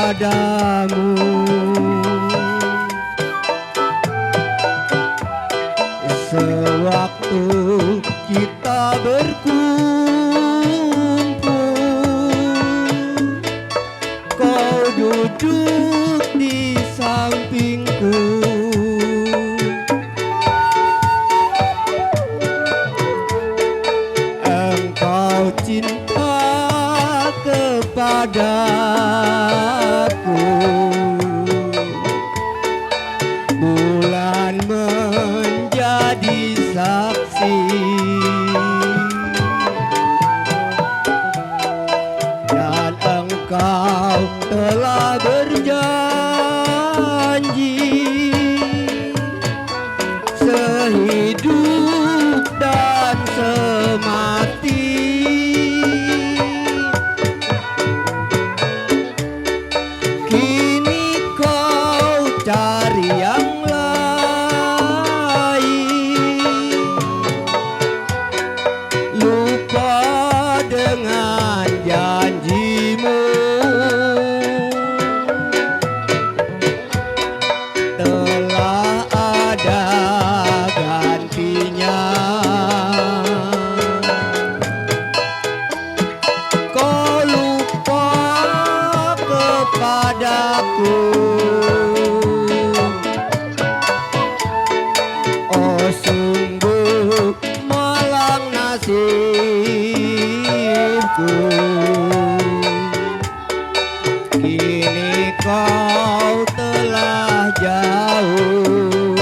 kepadamu. Sewaktu kita berkumpul, kau duduk di sampingku. Engkau cinta kepadaku. Bulan menjadi saksi, dan engkau telah berjanji sehidup dan semati. Kini kau cari yang lupa dengan janjimu. Telah ada gantinya. Kau lupa kepadaku. Oh, sungguh malang nasibku. Kini kau telah jauh.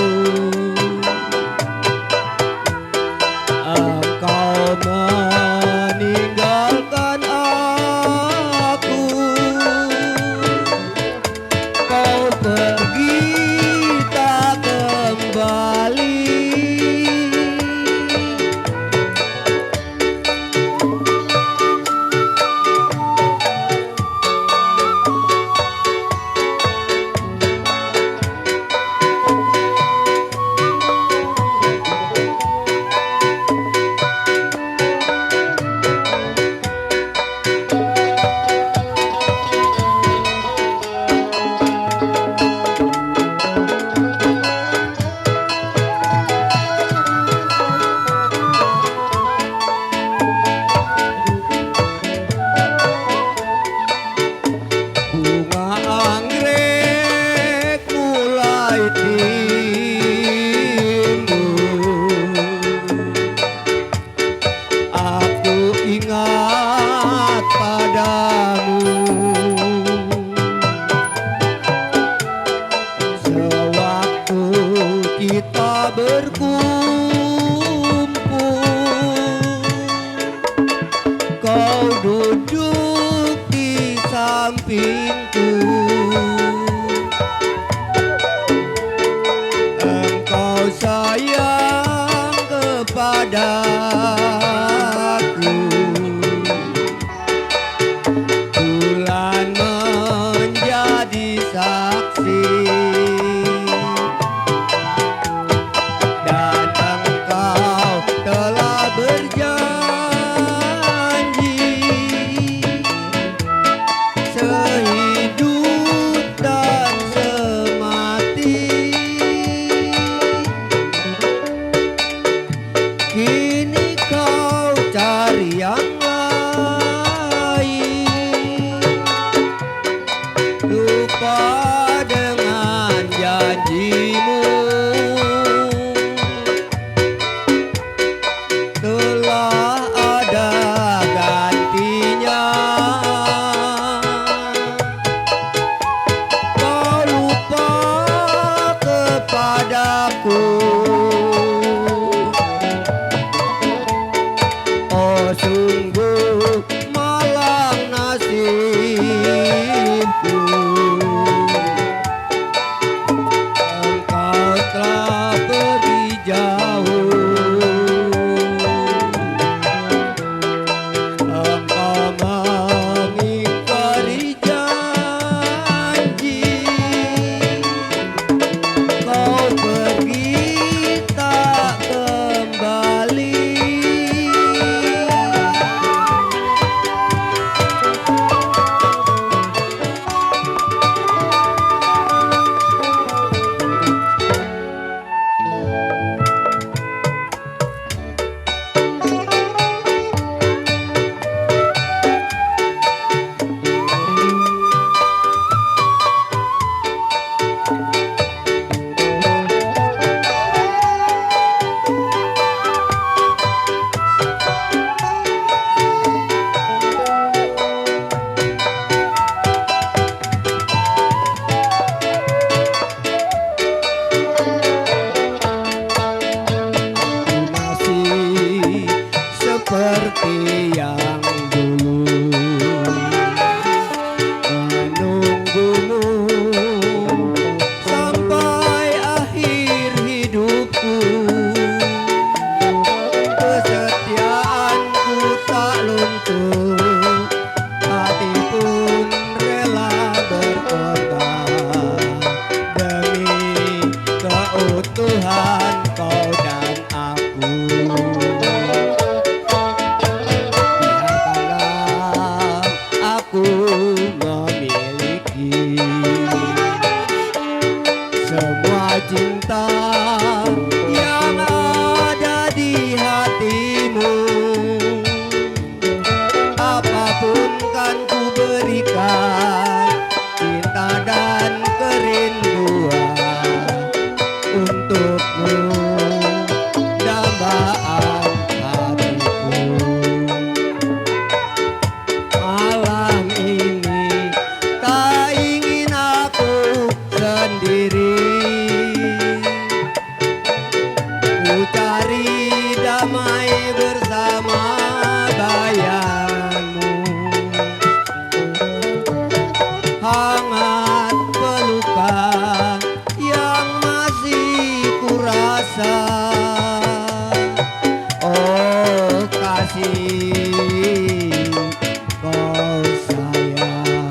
Engkau meninggalkan aku. Kau pergi tak kembali. Aku ingat padamu. Sewaktu kita berkumpul, kau duduk di sampingku. Engkau sayang kepadaku. Bulan menjadi saksi, dan engkau telah berjanji sehidup memiliki semua cinta yang ada di hatimu. Apapun kan ku berikan, cinta dan kerinduan untukmu, dambaan hatiku. Malam ini tak ingin aku sendiri, ku cari damai bersama bayanganmu. Hangat pelukan yang masih kurasa, oh kasih kau sayang.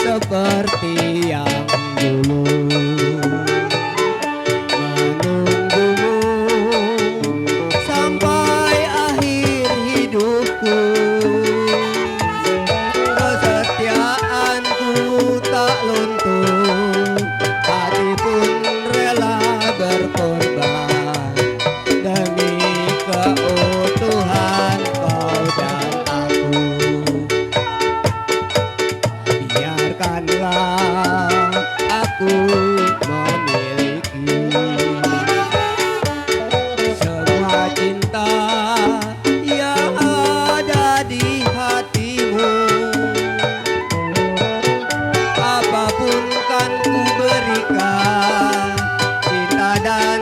Seperti yang dulu menunggumu sampai akhir hidupku. Kesetiaanku tak luntur, hati pun rela berkorban demi keutuhan kau dan aku. Biarkanlah aku memiliki semua cinta yang ada di hatimu. Apapun kan ku berikan, cinta dan